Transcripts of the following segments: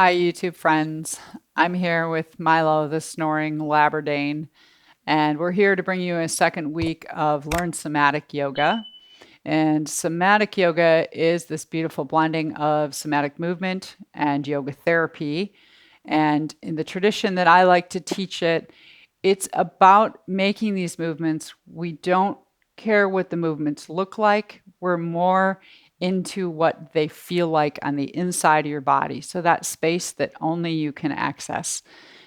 Hi, YouTube friends. I'm here with Milo, the snoring Labradane, and we're here to bring you a second week of Learn Somatic Yoga. And somatic yoga is this beautiful blending of somatic movement and yoga therapy. And in the tradition that I like to teach it, it's about making these movements. We don't care what the movements look like. We're more into what they feel like on the inside of your body. So that space that only you can access.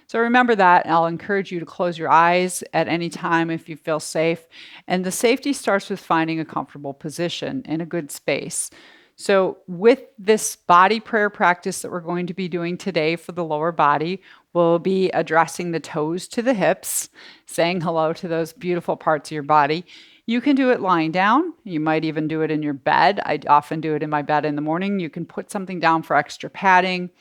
So remember that. I'll encourage you to close your eyes at any time if you feel safe. And the safety starts with finding a comfortable position in a good space. So, with this body prayer practice that we're going to be doing today for the lower body, we'll be addressing the toes to the hips, saying hello to those beautiful parts of your body. You can do it lying down. You might even do it in your bed. I often do it in my bed in the morning. You can put something down for extra padding.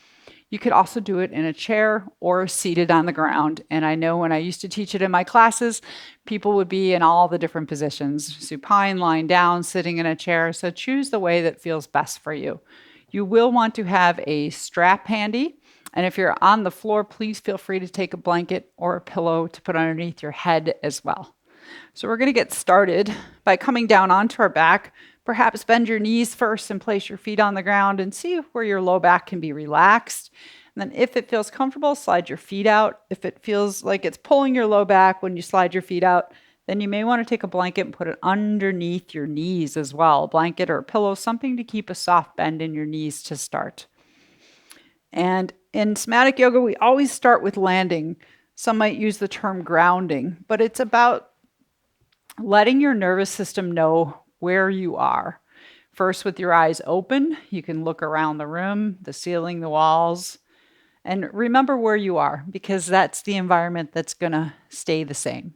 You could also do it in a chair or seated on the ground. And I know when I used to teach it in my classes, people would be in all the different positions, supine, lying down, sitting in a chair. So choose the way that feels best for you. You will want to have a strap handy. And if you're on the floor, please feel free to take a blanket or a pillow to put underneath your head as well. So we're going to get started by coming down onto our back. Perhaps bend your knees first and place your feet on the ground and see where your low back can be relaxed. And then if it feels comfortable, slide your feet out. If it feels like it's pulling your low back when you slide your feet out, then you may want to take a blanket and put it underneath your knees as well. A blanket or a pillow, something to keep a soft bend in your knees to start. And in somatic yoga, we always start with landing. Some might use the term grounding, but it's about letting your nervous system know where you are. First, with your eyes open, you can look around the room, the ceiling, the walls, and remember where you are because that's the environment that's going to stay the same.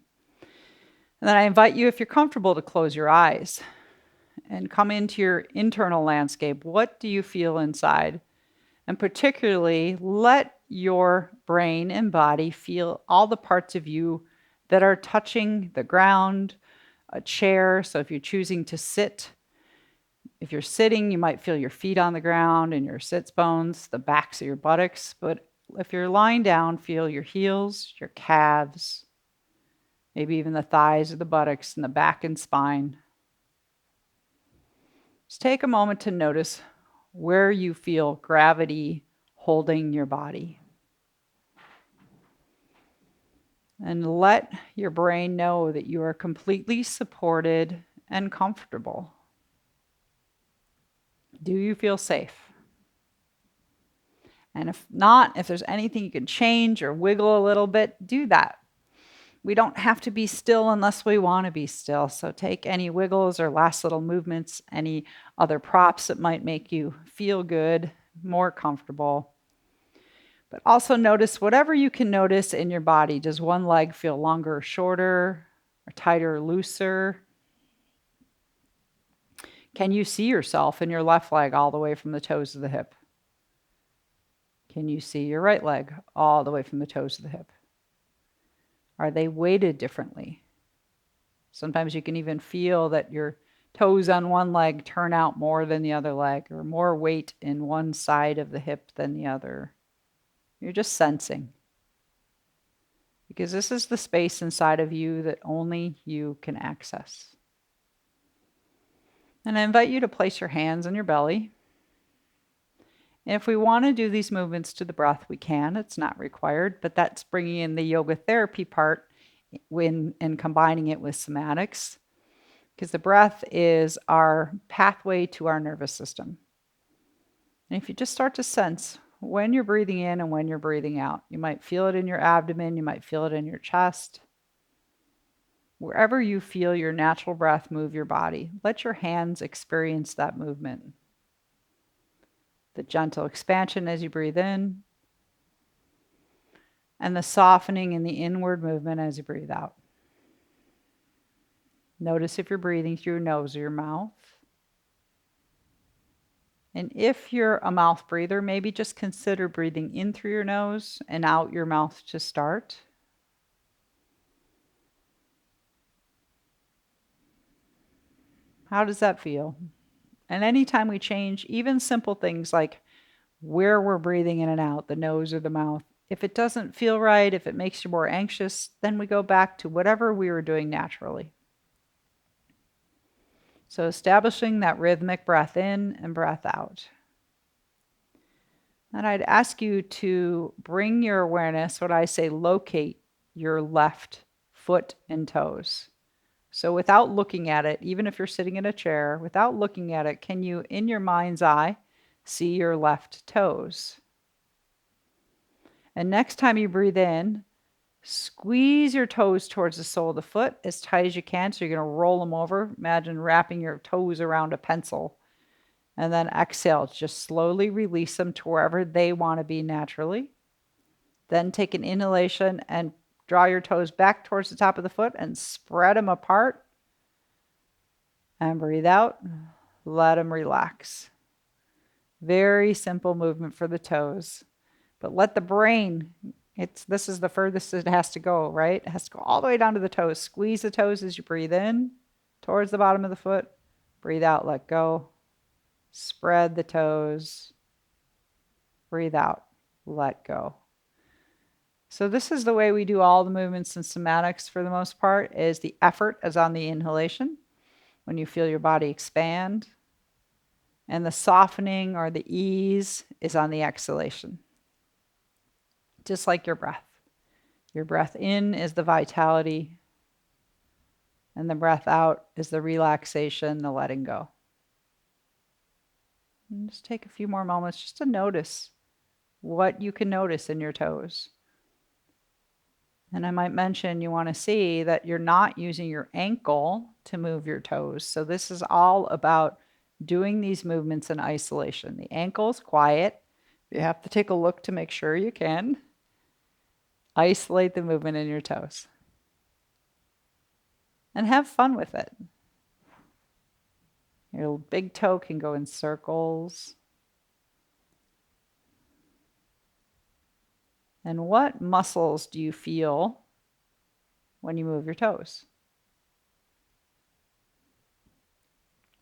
And then I invite you, if you're comfortable, to close your eyes and come into your internal landscape. What do you feel inside? And particularly, let your brain and body feel all the parts of you that are touching the ground, a chair. So if you're choosing to sit, if you're sitting, you might feel your feet on the ground and your sits bones, the backs of your buttocks. But if you're lying down, feel your heels, your calves, maybe even the thighs or the buttocks and the back and spine. Just take a moment to notice where you feel gravity holding your body. And let your brain know that you are completely supported and comfortable. Do you feel safe? And if not, if there's anything you can change or wiggle a little bit, do that. We don't have to be still unless we want to be still. So take any wiggles or last little movements, any other props that might make you feel good, more comfortable. But also notice whatever you can notice in your body. Does one leg feel longer or shorter, or tighter or looser? Can you see yourself in your left leg all the way from the toes of the hip? Can you see your right leg all the way from the toes of the hip? Are they weighted differently? Sometimes you can even feel that your toes on one leg turn out more than the other leg, or more weight in one side of the hip than the other. You're just sensing. Because this is the space inside of you that only you can access. And I invite you to place your hands on your belly. And if we want to do these movements to the breath, we can. It's not required, but that's bringing in the yoga therapy part and combining it with somatics, because the breath is our pathway to our nervous system. And if you just start to sense when you're breathing in and when you're breathing out, you might feel it in your abdomen, you might feel it in your chest. Wherever you feel your natural breath move your body, let your hands experience that movement. The gentle expansion as you breathe in, and the softening in the inward movement as you breathe out. Notice if you're breathing through your nose or your mouth. And if you're a mouth breather, maybe just consider breathing in through your nose and out your mouth to start. How does that feel? And anytime we change, even simple things like where we're breathing in and out, the nose or the mouth. If it doesn't feel right, if it makes you more anxious, then we go back to whatever we were doing naturally. So establishing that rhythmic breath in and breath out. And I'd ask you to bring your awareness, what I say, locate your left foot and toes. So without looking at it, even if you're sitting in a chair, without looking at it, can you, in your mind's eye, see your left toes? And next time you breathe in, squeeze your toes towards the sole of the foot as tight as you can. So you're going to roll them over. Imagine wrapping your toes around a pencil. And then exhale, just slowly release them to wherever they want to be naturally. Then take an inhalation and draw your toes back towards the top of the foot and spread them apart. And breathe out, let them relax. Very simple movement for the toes. But let the brain, this is the furthest it has to go, right? It has to go all the way down to the toes. Squeeze the toes as you breathe in towards the bottom of the foot. Breathe out, let go. Spread the toes. Breathe out, let go. So this is the way we do all the movements in somatics for the most part, is the effort is on the inhalation, when you feel your body expand, and the softening or the ease is on the exhalation. Just like your breath. Your breath in is the vitality, and the breath out is the relaxation, the letting go. And just take a few more moments just to notice what you can notice in your toes. And I might mention you want to see that you're not using your ankle to move your toes. So this is all about doing these movements in isolation. The ankle is quiet. You have to take a look to make sure you can isolate the movement in your toes. And have fun with it. Your big toe can go in circles. And what muscles do you feel when you move your toes?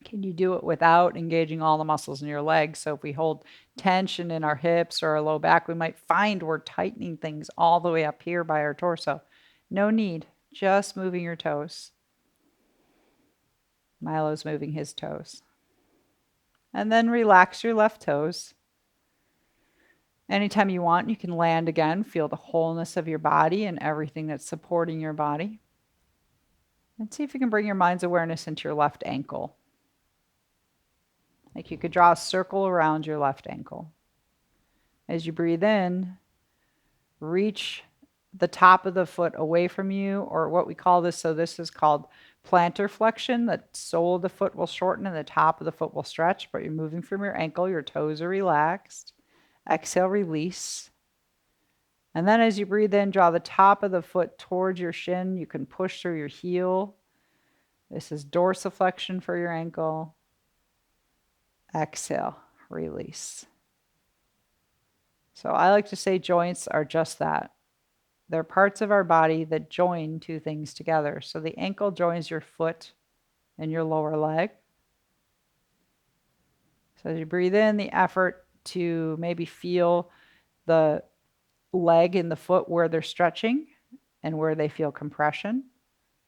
Can you do it without engaging all the muscles in your legs? So if we hold tension in our hips or our low back, we might find we're tightening things all the way up here by our torso. No need, just moving your toes. Milo's moving his toes. And then relax your left toes. Anytime you want, you can land again. Feel the wholeness of your body and everything that's supporting your body. And see if you can bring your mind's awareness into your left ankle. Like you could draw a circle around your left ankle. As you breathe in, reach the top of the foot away from you, or what we call this, so this is called plantar flexion. The sole of the foot will shorten and the top of the foot will stretch, but you're moving from your ankle, your toes are relaxed. Exhale, release. And then as you breathe in, draw the top of the foot towards your shin. You can push through your heel. This is dorsiflexion for your ankle. Exhale, release. So I like to say joints are just that. They're parts of our body that join two things together. So the ankle joins your foot and your lower leg. So as you breathe in, the effort to maybe feel the leg and the foot where they're stretching and where they feel compression.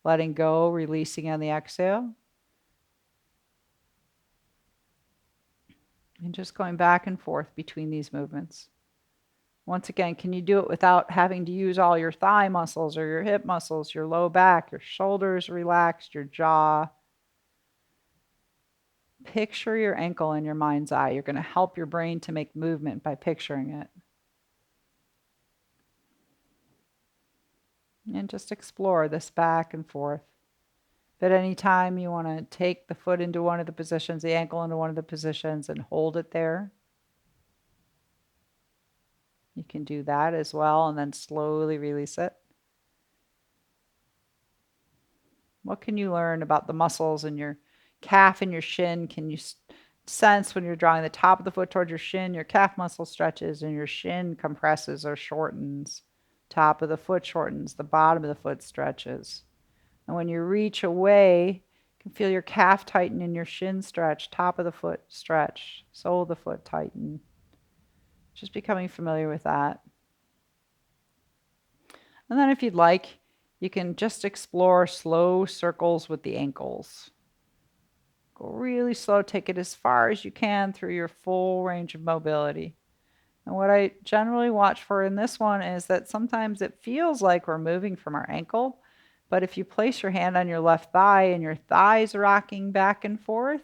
Letting go, releasing on the exhale. And just going back and forth between these movements. Once again, can you do it without having to use all your thigh muscles or your hip muscles, your low back, your shoulders relaxed, your jaw? Picture your ankle in your mind's eye. You're going to help your brain to make movement by picturing it. And just explore this back and forth. But anytime you want to take the foot into one of the positions, the ankle into one of the positions, and hold it there, you can do that as well, and then slowly release it. What can you learn about the muscles in your calf and your shin? Can you sense when you're drawing the top of the foot towards your shin, your calf muscle stretches and your shin compresses or shortens. Top of the foot shortens, the bottom of the foot stretches. And when you reach away, you can feel your calf tighten and your shin stretch, top of the foot stretch, sole of the foot tighten. Just becoming familiar with that. And then if you'd like, you can just explore slow circles with the ankles. Go really slow, take it as far as you can through your full range of mobility. And what I generally watch for in this one is that sometimes it feels like we're moving from our ankle, but if you place your hand on your left thigh and your thigh's rocking back and forth,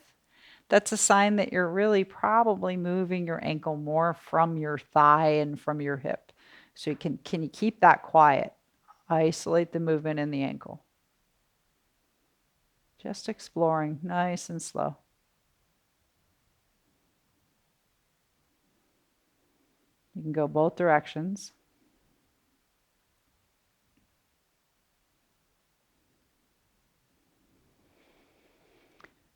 that's a sign that you're really probably moving your ankle more from your thigh and from your hip. So can you keep that quiet? Isolate the movement in the ankle. Just exploring, nice and slow. You can go both directions.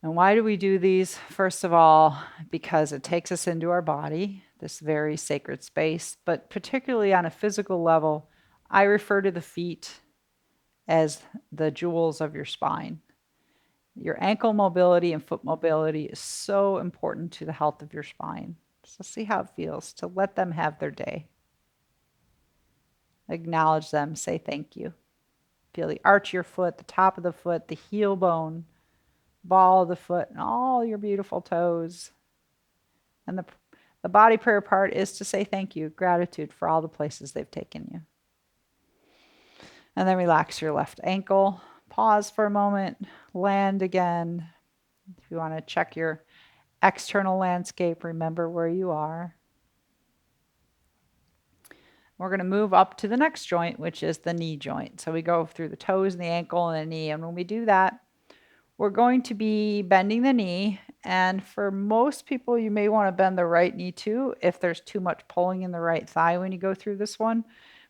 And why do we do these? First of all, because it takes us into our body, this very sacred space, but particularly on a physical level, I refer to the feet as the jewels of your spine. Your ankle mobility and foot mobility is so important to the health of your spine. So see how it feels to let them have their day. Acknowledge them, say thank you. Feel the arch of your foot, the top of the foot, the heel bone, ball of the foot, and all your beautiful toes. And the body prayer part is to say thank you, gratitude for all the places they've taken you. And then relax your left ankle. Pause for a moment, land again. If you want to check your external landscape, remember where you are. We're going to move up to the next joint, which is the knee joint. So we go through the toes and the ankle and the knee. And when we do that, we're going to be bending the knee. And for most people, you may want to bend the right knee too if there's too much pulling in the right thigh when you go through this one.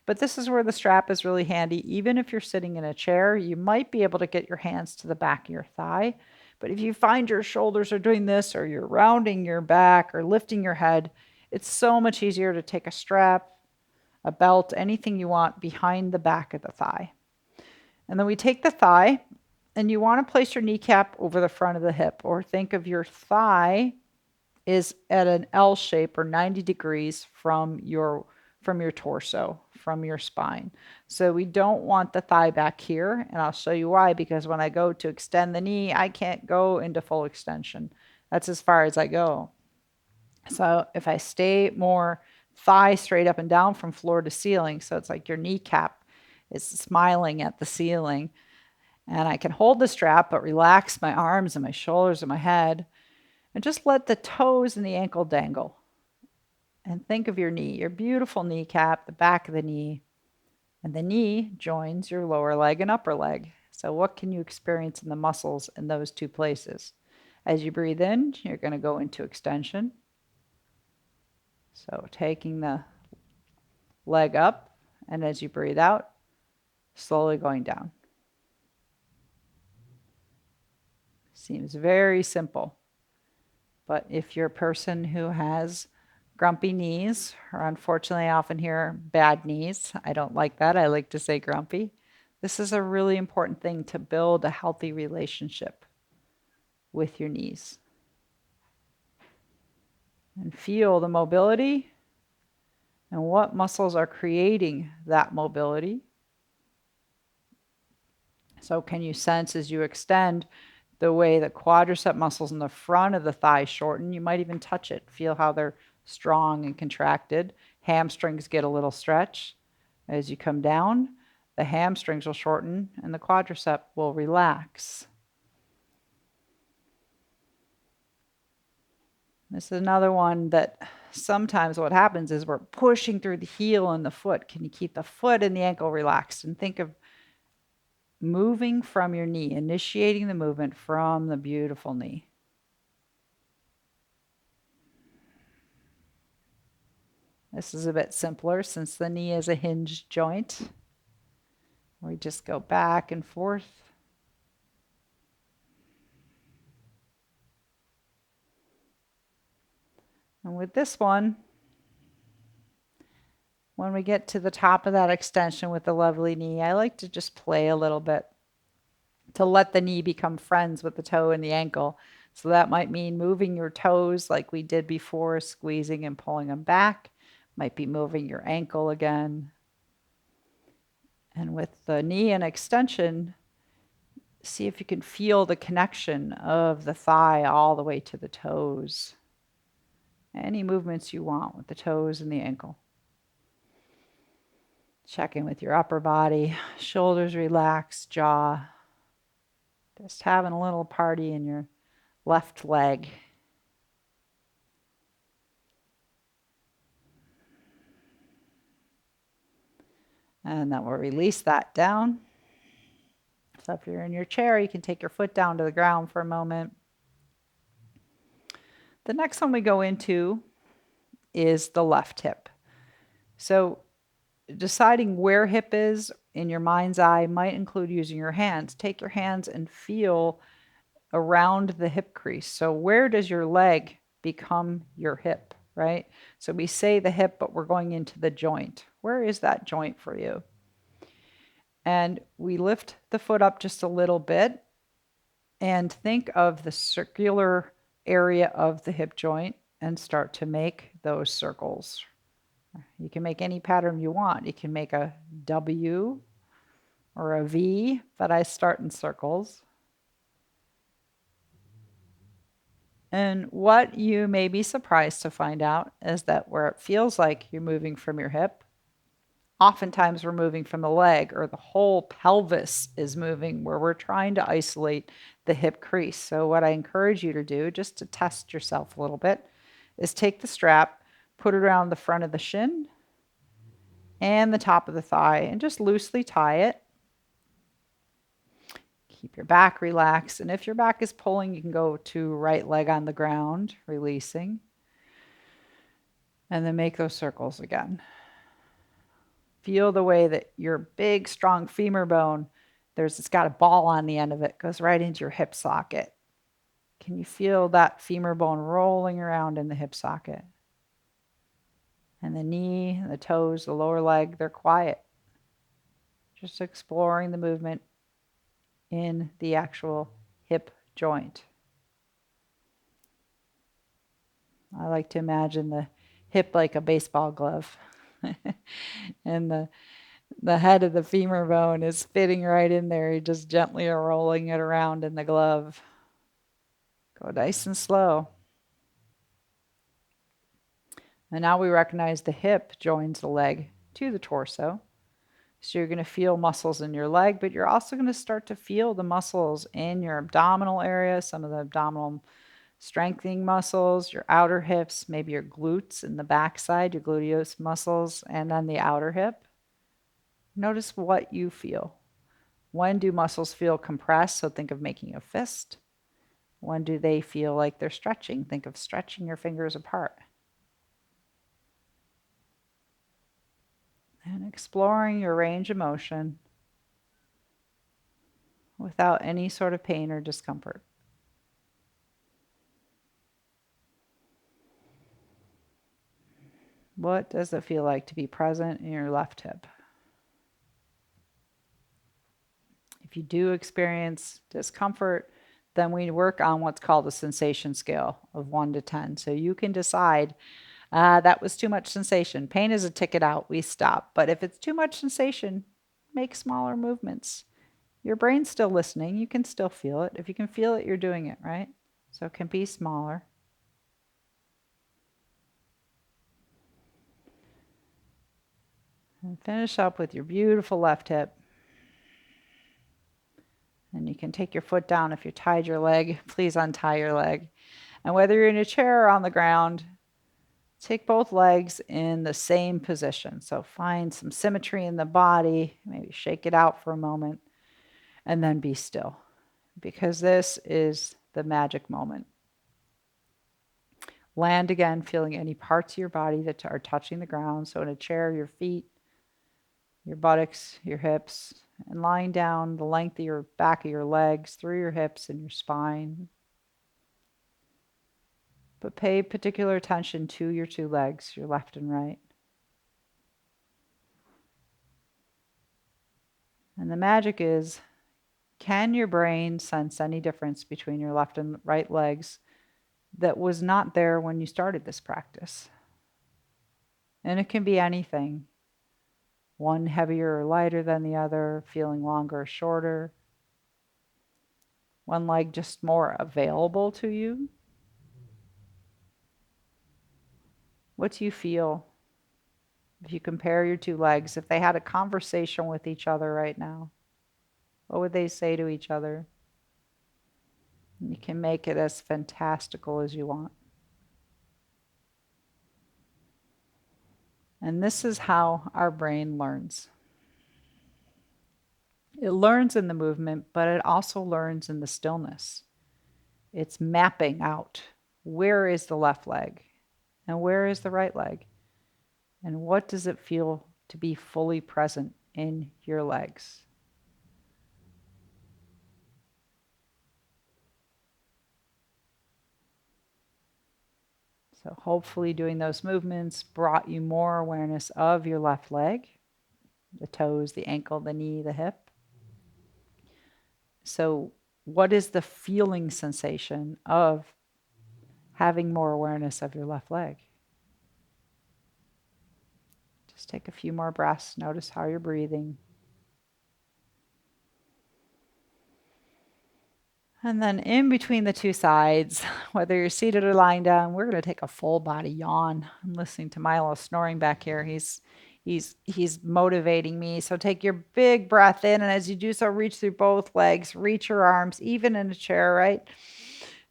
But this is where the strap is really handy. Even if you're sitting in a chair, you might be able to get your hands to the back of your thigh. But if you find your shoulders are doing this, or you're rounding your back or lifting your head, it's so much easier to take a strap, a belt, anything you want behind the back of the thigh. And then we take the thigh, and you want to place your kneecap over the front of the hip, or think of your thigh is at an L shape or 90 degrees from your torso, from your spine. So we don't want the thigh back here, and I'll show you why, because when I go to extend the knee, I can't go into full extension. That's as far as I go. So if I stay more thigh straight up and down from floor to ceiling, so it's like your kneecap is smiling at the ceiling, and I can hold the strap but relax my arms and my shoulders and my head, and just let the toes and the ankle dangle. And think of your knee, your beautiful kneecap, the back of the knee, and the knee joins your lower leg and upper leg. So what can you experience in the muscles in those two places? As you breathe in, you're going to go into extension. So taking the leg up, and as you breathe out, slowly going down. Seems very simple. But if you're a person who has grumpy knees, or unfortunately I often hear bad knees, I don't like that. I like to say grumpy. This is a really important thing to build a healthy relationship with your knees. And feel the mobility and what muscles are creating that mobility. So can you sense as you extend the way the quadricep muscles in the front of the thigh shorten? You might even touch it. Feel how they're strong and contracted. Hamstrings get a little stretch. As you come down, the hamstrings will shorten and the quadricep will relax. This is another one that sometimes what happens is we're pushing through the heel and the foot. Can you keep the foot and the ankle relaxed? And think of moving from your knee, initiating the movement from the beautiful knee. This is a bit simpler since the knee is a hinged joint. We just go back and forth. And with this one, when we get to the top of that extension with the lovely knee, I like to just play a little bit to let the knee become friends with the toe and the ankle. So that might mean moving your toes like we did before, squeezing and pulling them back. Might be moving your ankle again. And with the knee in extension, see if you can feel the connection of the thigh all the way to the toes. Any movements you want with the toes and the ankle. Check in with your upper body, shoulders relaxed, jaw. Just having a little party in your left leg. And then we'll release that down. So if you're in your chair, you can take your foot down to the ground for a moment. The next one we go into is the left hip. So deciding where hip is in your mind's eye might include using your hands. Take your hands and feel around the hip crease. So where does your leg become your hip, right? So we say the hip, but we're going into the joint. Where is that joint for you? And we lift the foot up just a little bit and think of the circular area of the hip joint and start to make those circles. You can make any pattern you want. You can make a W or a V, but I start in circles. And what you may be surprised to find out is that where it feels like you're moving from your hip, oftentimes we're moving from the leg, or the whole pelvis is moving, where we're trying to isolate the hip crease. So what I encourage you to do, just to test yourself a little bit, is take the strap, put it around the front of the shin and the top of the thigh, and just loosely tie it. Keep your back relaxed. And if your back is pulling, you can go to right leg on the ground, releasing. And then make those circles again. Feel the way that your big, strong femur bone, it's got a ball on the end of it, goes right into your hip socket. Can you feel that femur bone rolling around in the hip socket? And the knee, the toes, the lower leg, they're quiet. Just exploring the movement in the actual hip joint. I like to imagine the hip like a baseball glove. And the head of the femur bone is fitting right in there. You're just gently rolling it around in the glove. Go nice and slow. And now we recognize the hip joins the leg to the torso. So you're going to feel muscles in your leg, but you're also going to start to feel the muscles in your abdominal area, some of the abdominal strengthening muscles, your outer hips, maybe your glutes in the backside, your gluteus muscles, and then the outer hip. Notice what you feel. When do muscles feel compressed? So think of making a fist. When do they feel like they're stretching? Think of stretching your fingers apart. And exploring your range of motion without any sort of pain or discomfort. What does it feel like to be present in your left hip? If you do experience discomfort, then we work on what's called a sensation scale of 1 to 10. So you can decide, that was too much sensation. Pain is a ticket out, we stop. But if it's too much sensation, make smaller movements. Your brain's still listening. You can still feel it. If you can feel it, you're doing it, right? So it can be smaller. And finish up with your beautiful left hip. And you can take your foot down. If you tied your leg, please untie your leg. And whether you're in a chair or on the ground, take both legs in the same position. So find some symmetry in the body, maybe shake it out for a moment, and then be still, because this is the magic moment. Land again, feeling any parts of your body that are touching the ground. So in a chair, your feet, your buttocks, your hips, and lying down the length of your back of your legs through your hips and your spine. But pay particular attention to your two legs, your left and right. And the magic is, can your brain sense any difference between your left and right legs that was not there when you started this practice? And it can be anything. One heavier or lighter than the other, feeling longer or shorter. One leg just more available to you. What do you feel if you compare your two legs? If they had a conversation with each other right now, what would they say to each other? And you can make it as fantastical as you want. And this is how our brain learns. It learns in the movement, but it also learns in the stillness. It's mapping out where is the left leg and where is the right leg, and what does it feel to be fully present in your legs. So hopefully doing those movements brought you more awareness of your left leg, the toes, the ankle, the knee, the hip. So what is the feeling sensation of having more awareness of your left leg? Just take a few more breaths. Notice how you're breathing. And then in between the two sides, whether you're seated or lying down, we're going to take a full body yawn. I'm listening to Milo snoring back here. He's motivating me. So take your big breath in, and as you do so, reach through both legs, reach your arms, even in a chair, right?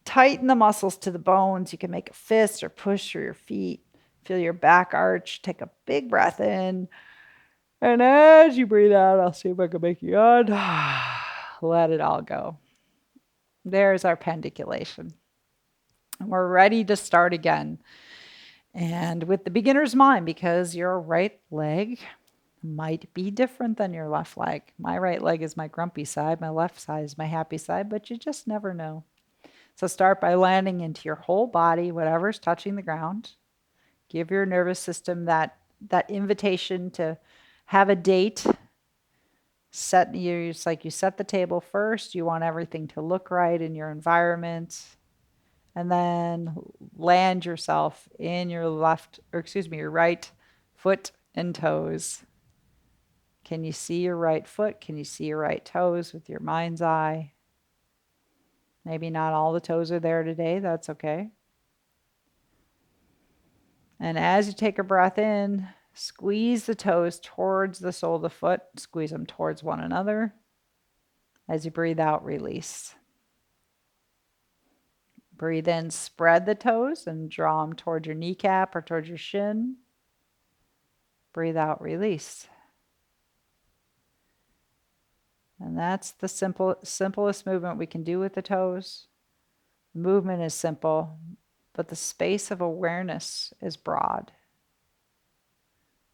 Tighten the muscles to the bones. You can make a fist or push through your feet. Feel your back arch. Take a big breath in. And as you breathe out, I'll see if I can make you yawn. Let it all go. There's our pendiculation. And we're ready to start again. And with the beginner's mind, because your right leg might be different than your left leg. My right leg is my grumpy side, my left side is my happy side, but you just never know. So start by landing into your whole body, whatever's touching the ground. Give your nervous system that invitation to have a date. It's like you set the table first. You want everything to look right in your environment. And then land yourself in your your right foot and toes. Can you see your right foot? Can you see your right toes with your mind's eye? Maybe not all the toes are there today. That's okay. And as you take a breath in, squeeze the toes towards the sole of the foot. Squeeze them towards one another. As you breathe out, release. Breathe in, spread the toes and draw them towards your kneecap or towards your shin. Breathe out, release. And that's the simplest movement we can do with the toes. The movement is simple, but the space of awareness is broad.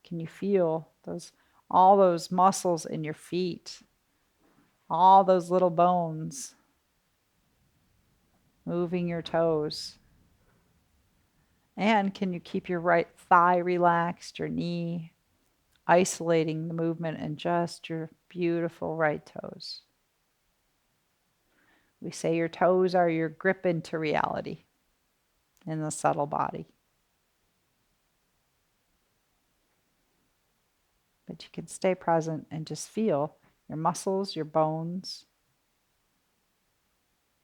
Can you feel all those muscles in your feet, all those little bones, moving your toes? And can you keep your right thigh relaxed, your knee, isolating the movement and just your beautiful right toes? We say your toes are your grip into reality in the subtle body. But you can stay present and just feel your muscles, your bones.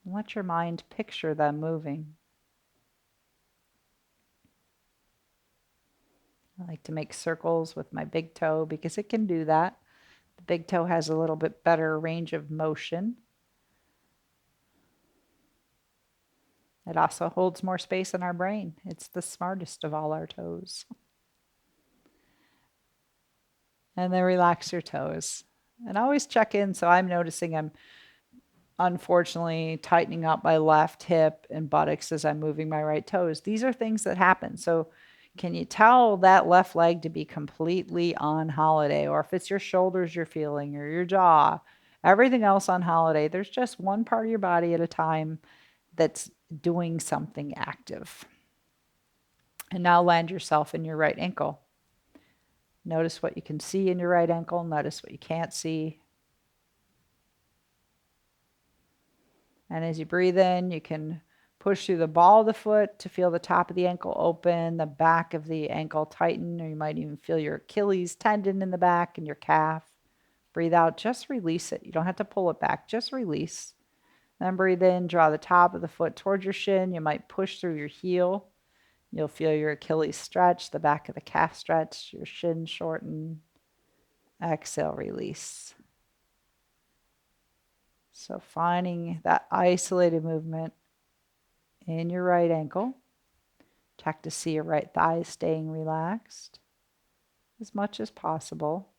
And let your mind picture them moving. I like to make circles with my big toe because it can do that. The big toe has a little bit better range of motion. It also holds more space in our brain. It's the smartest of all our toes. And then relax your toes. And always check in. So I'm noticing I'm unfortunately tightening up my left hip and buttocks as I'm moving my right toes. These are things that happen. So can you tell that left leg to be completely on holiday? Or if it's your shoulders you're feeling or your jaw, everything else on holiday, there's just one part of your body at a time that's doing something active. And now land yourself in your right ankle. Notice what you can see in your right ankle. Notice what you can't see. And as you breathe in, you can Push through the ball of the foot to feel the top of the ankle open, the back of the ankle tighten, or you might even feel your Achilles tendon in the back and your calf. Breathe out, just release it. You don't have to pull it back, just release. Then breathe in, draw the top of the foot towards your shin. You might push through your heel. You'll feel your Achilles stretch, the back of the calf stretch, your shin shorten. Exhale, release. So finding that isolated movement in your right ankle. Check to see your right thigh staying relaxed as much as possible.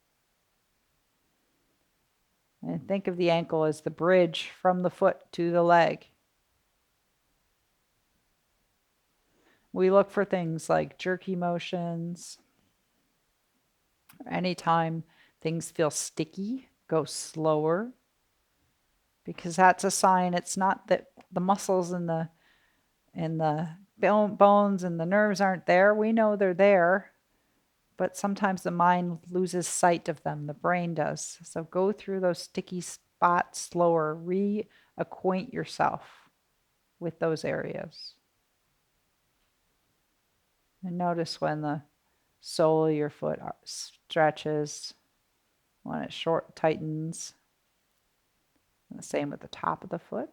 And think of the ankle as the bridge from the foot to the leg. We look for things like jerky motions. Anytime things feel sticky, go slower, because that's a sign it's not that the muscles and the bones and the nerves aren't there. We know they're there, but sometimes the mind loses sight of them. The brain does. So go through those sticky spots slower. Reacquaint yourself with those areas. And notice when the sole of your foot stretches, when it short tightens. And the same with the top of the foot.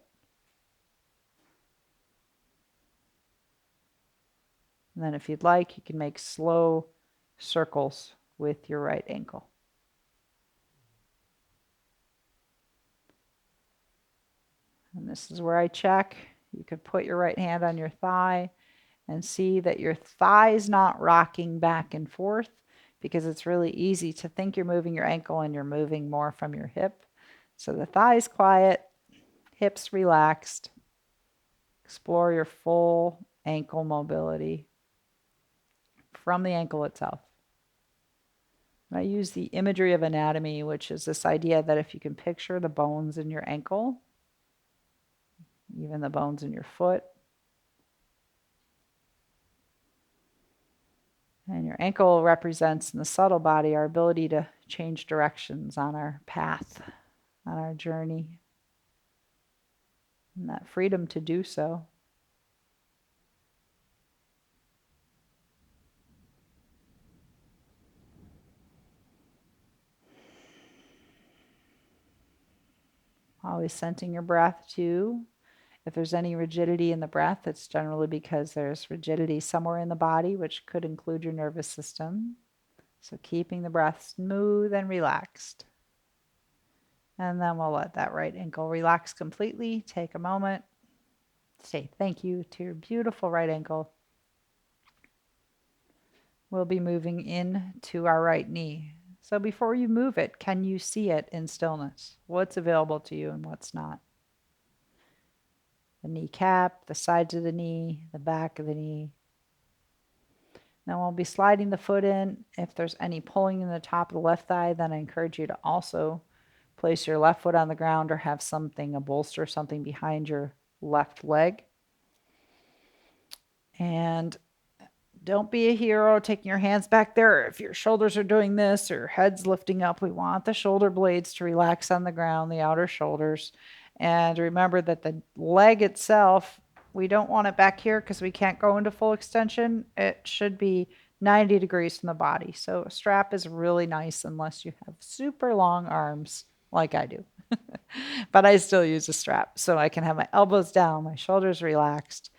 And then if you'd like, you can make slow circles with your right ankle. And this is where I check. You could put your right hand on your thigh and see that your thigh is not rocking back and forth, because it's really easy to think you're moving your ankle and you're moving more from your hip. So the thigh's quiet, hips relaxed. Explore your full ankle mobility from the ankle itself. And I use the imagery of anatomy, which is this idea that if you can picture the bones in your ankle, even the bones in your foot, and your ankle represents in the subtle body our ability to change directions on our path, on our journey, and that freedom to do so. Always sensing your breath too. If there's any rigidity in the breath, it's generally because there's rigidity somewhere in the body, which could include your nervous system. So keeping the breath smooth and relaxed. And then we'll let that right ankle relax completely. Take a moment. Say thank you to your beautiful right ankle. We'll be moving in to our right knee. So before you move it, can you see it in stillness? What's available to you and what's not? The kneecap, the sides of the knee, the back of the knee. Now we'll be sliding the foot in. If there's any pulling in the top of the left thigh, then I encourage you to also place your left foot on the ground or have something, a bolster, something behind your left leg. And don't be a hero taking your hands back there. If your shoulders are doing this or head's lifting up, we want the shoulder blades to relax on the ground, the outer shoulders. And remember that the leg itself, we don't want it back here because we can't go into full extension. It should be 90 degrees from the body. So a strap is really nice unless you have super long arms like I do. But I still use a strap so I can have my elbows down, my shoulders relaxed.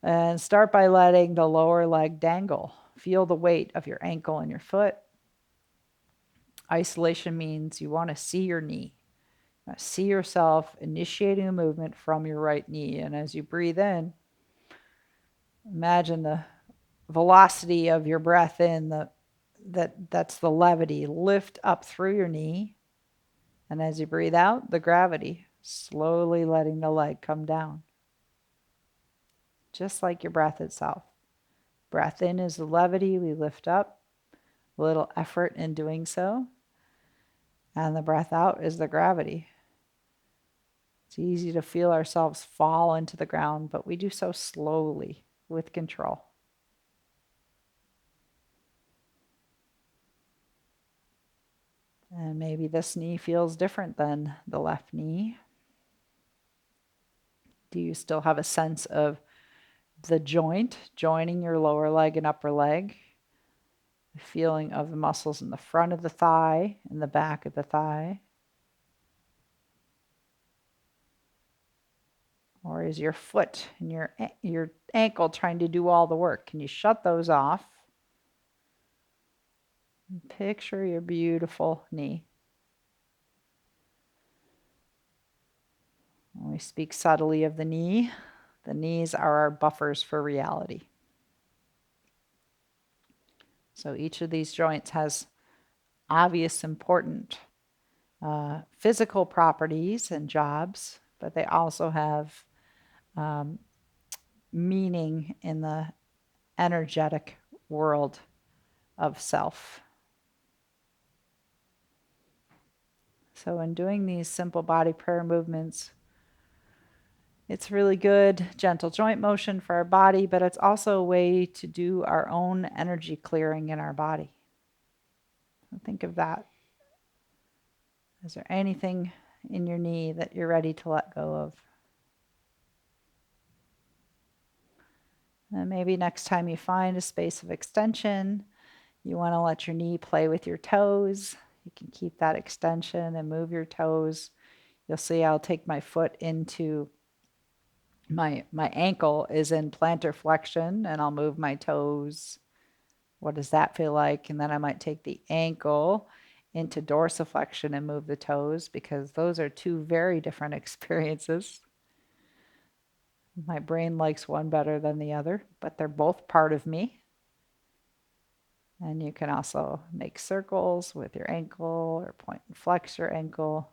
And start by letting the lower leg dangle. Feel the weight of your ankle and your foot. Isolation means you want to see your knee. See yourself initiating a movement from your right knee. And as you breathe in, imagine the velocity of your breath in, that's the levity. Lift up through your knee. And as you breathe out, the gravity, slowly letting the leg come down. Just like your breath itself. Breath in is the levity, we lift up, a little effort in doing so. And the breath out is the gravity. It's easy to feel ourselves fall into the ground, but we do so slowly with control. And maybe this knee feels different than the left knee. Do you still have a sense of the joint joining your lower leg and upper leg? The feeling of the muscles in the front of the thigh and the back of the thigh? Or is your foot and your ankle trying to do all the work? Can you shut those off? And picture your beautiful knee. When we speak subtly of the knees are our buffers for reality. So each of these joints has obvious, important physical properties and jobs, but they also have meaning in the energetic world of self. So in doing these simple body prayer movements, it's really good, gentle joint motion for our body, but it's also a way to do our own energy clearing in our body. So think of that. Is there anything in your knee that you're ready to let go of? And maybe next time you find a space of extension, you want to let your knee play with your toes. You can keep that extension and move your toes. You'll see I'll take my foot into my ankle is in plantar flexion, and I'll move my toes. What does that feel like? And then I might take the ankle into dorsiflexion and move the toes, because those are two very different experiences. My brain likes one better than the other, but they're both part of me. And you can also make circles with your ankle or point and flex your ankle.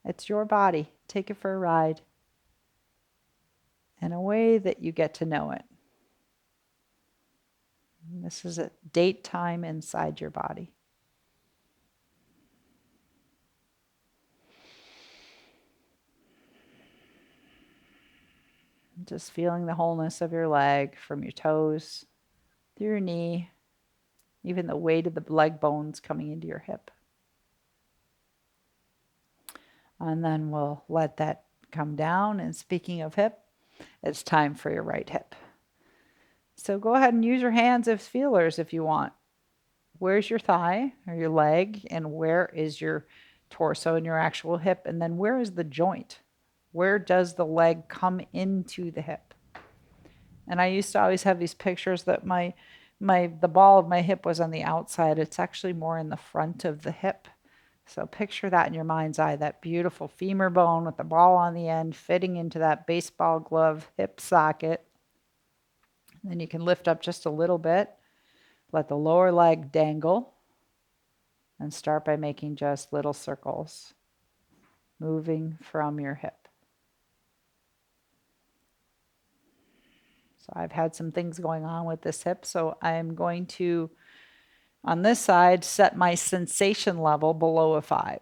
It's your body. Take it for a ride in a way that you get to know it. And this is a date time inside your body. Just feeling the wholeness of your leg from your toes through your knee, even the weight of the leg bones coming into your hip. And then we'll let that come down. And speaking of hip, it's time for your right hip. So go ahead and use your hands as feelers if you want. Where's your thigh or your leg? And where is your torso and your actual hip? And then where is the joint? Where does the leg come into the hip? And I used to always have these pictures that the ball of my hip was on the outside. It's actually more in the front of the hip. So picture that in your mind's eye, that beautiful femur bone with the ball on the end fitting into that baseball glove hip socket. And then you can lift up just a little bit, let the lower leg dangle, and start by making just little circles, moving from your hip. So I've had some things going on with this hip, so I'm going to, on this side, set my sensation level below a 5.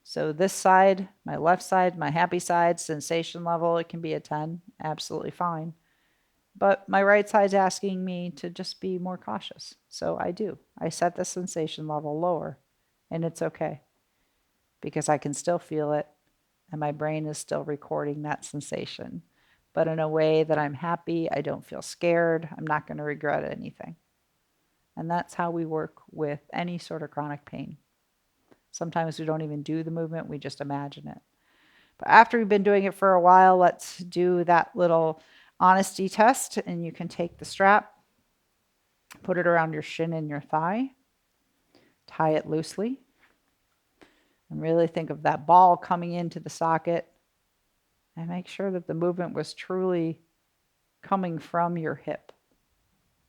So this side, my left side, my happy side, sensation level, it can be a 10, absolutely fine. But my right side's asking me to just be more cautious. So I do. I set the sensation level lower, and it's okay because I can still feel it, and my brain is still recording that sensation, but in a way that I'm happy. I don't feel scared. I'm not going to regret anything. And that's how we work with any sort of chronic pain. Sometimes we don't even do the movement, we just imagine it. But after we've been doing it for a while, let's do that little honesty test. And you can take the strap, put it around your shin and your thigh, tie it loosely, and really think of that ball coming into the socket, and make sure that the movement was truly coming from your hip,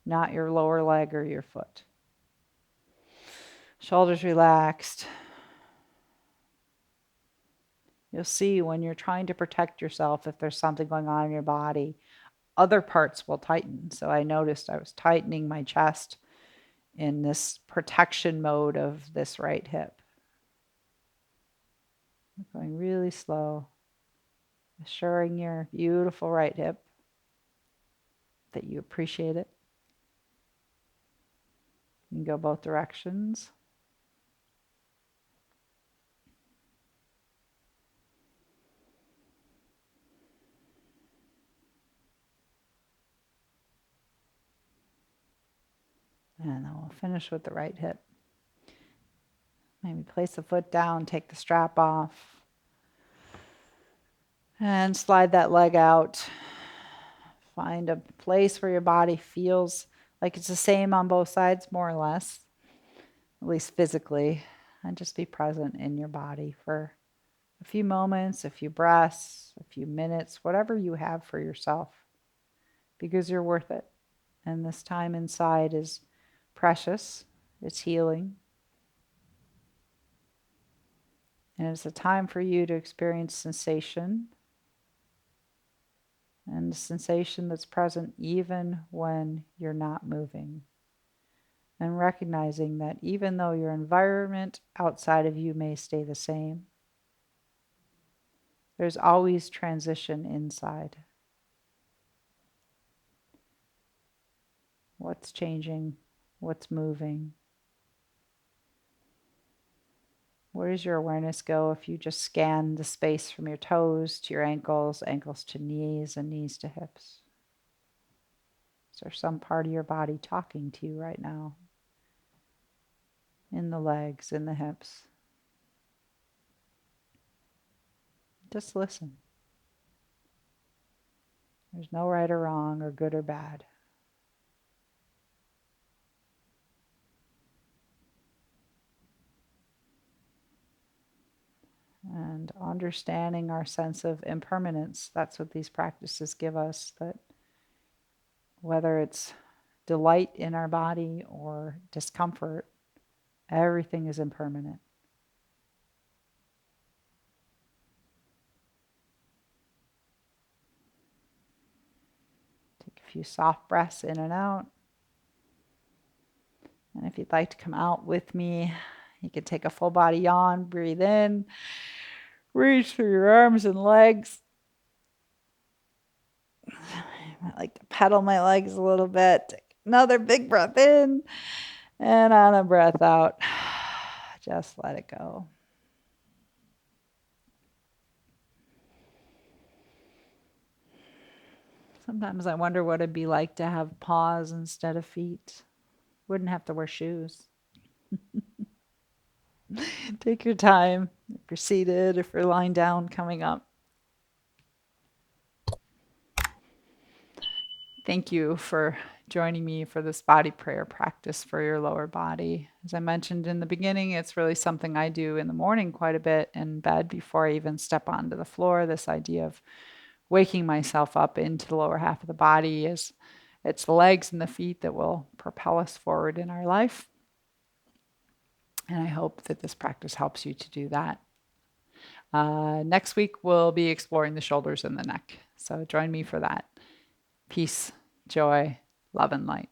not your lower leg or your foot. Shoulders relaxed. You'll see when you're trying to protect yourself, if there's something going on in your body, other parts will tighten. So I noticed I was tightening my chest in this protection mode of this right hip. Going really slow, assuring your beautiful right hip that you appreciate it. You can go both directions. And then we'll finish with the right hip. Maybe place the foot down, take the strap off, and slide that leg out. Find a place where your body feels like it's the same on both sides, more or less, at least physically, and just be present in your body for a few moments, a few breaths, a few minutes, whatever you have for yourself, because you're worth it. And this time inside is precious, it's healing. And it's a time for you to experience sensation, and the sensation that's present even when you're not moving. And recognizing that even though your environment outside of you may stay the same, there's always transition inside. What's changing? What's moving? Where does your awareness go if you just scan the space from your toes to your ankles, ankles to knees, and knees to hips? Is there some part of your body talking to you right now? In the legs, in the hips. Just listen. There's no right or wrong or good or bad. And understanding our sense of impermanence, that's what these practices give us, that whether it's delight in our body or discomfort, everything is impermanent. Take a few soft breaths in and out. And if you'd like to come out with me, you can take a full body yawn, breathe in, reach through your arms and legs. I like to pedal my legs a little bit. Take another big breath in, and on a breath out, just let it go. Sometimes I wonder what it'd be like to have paws instead of feet. Wouldn't have to wear shoes. Take your time. If you're seated, if you're lying down, coming up. Thank you for joining me for this body prayer practice for your lower body. As I mentioned in the beginning, it's really something I do in the morning quite a bit in bed before I even step onto the floor. This idea of waking myself up into the lower half of the body, is it's the legs and the feet that will propel us forward in our life. And I hope that this practice helps you to do that. Next week, we'll be exploring the shoulders and the neck. So join me for that. Peace, joy, love, and light.